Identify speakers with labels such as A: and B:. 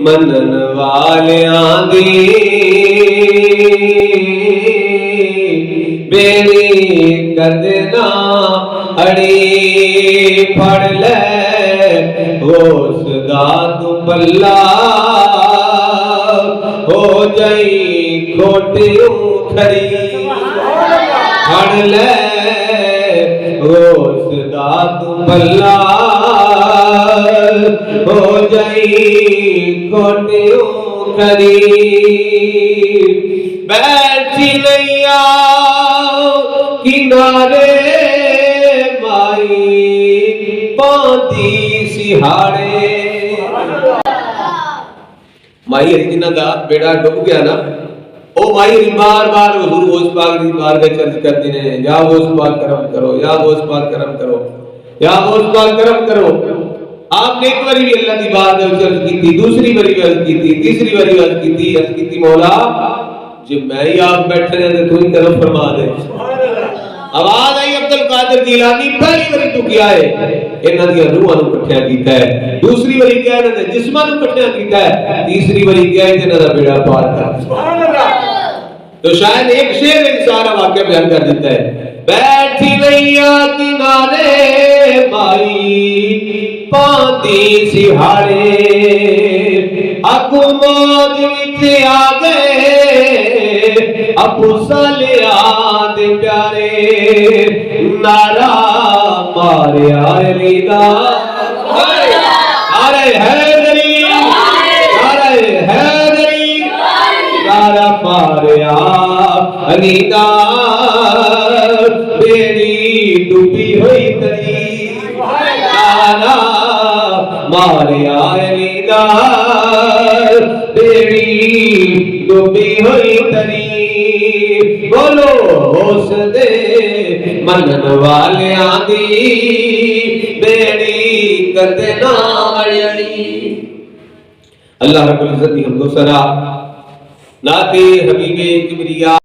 A: मनन वालियां दी बेड़ी कदे ना अड़ी फड़ ले होश दा तू बल्ला हो जाई खोटी खरी फड़ ले होश दा तू बल्ला हो जाई खोटी खरी बैठी नैया किनारे माई पांदी सिहाड़े माई हरी जिन्ना दा बेड़ा डूब गया ना ओ माई हरी बार बार हुजूर गौस पाक दी बारगाह चर्च करती ने या गौस पाक करम करो या गौस पाक करम करो या गौस पाक करम करो। आपने एक बारी भी अल्लाह की बारगाह चर्च की थी, दूसरी बारी भी अर्ज की थी, तीसरी बारी अर्ज की थी मौला जो मैं ही आप बैठे ने तू ही करम फरमा दे। आवाज आई अब्दुल कादिर गिलानी पहली बारी तू किया है इन्हां दी रूहां नूं इकट्ठा कीता है, दूसरी बारी किया इन्हां दे जिस्मां नूं इकट्ठा कीता है, तीसरी बारी किया इन्हां दा बेड़ा पार कर। सुभान अल्लाह। तो शायद एक शेर में सारा वाकया बयान कर देता है। बैठी नैया किनारे माई पांदी सिहाड़े अकू मौज विच आ गए अबू सालिया दे प्यारे नारा मारे अली दा अरे हैदरी अरे हैदरी नारा मारे अली दा बेड़ी डूबी हुई तरी नारा मारे अली दा बेड़ी डूबी हुई तरी बोलो होश दे मनन वालियां दी बेड़ी कदे ना अड़ी। अल्लाह रब्बुल इज्जत दी हमदो सना नाते हबीबे किबरिया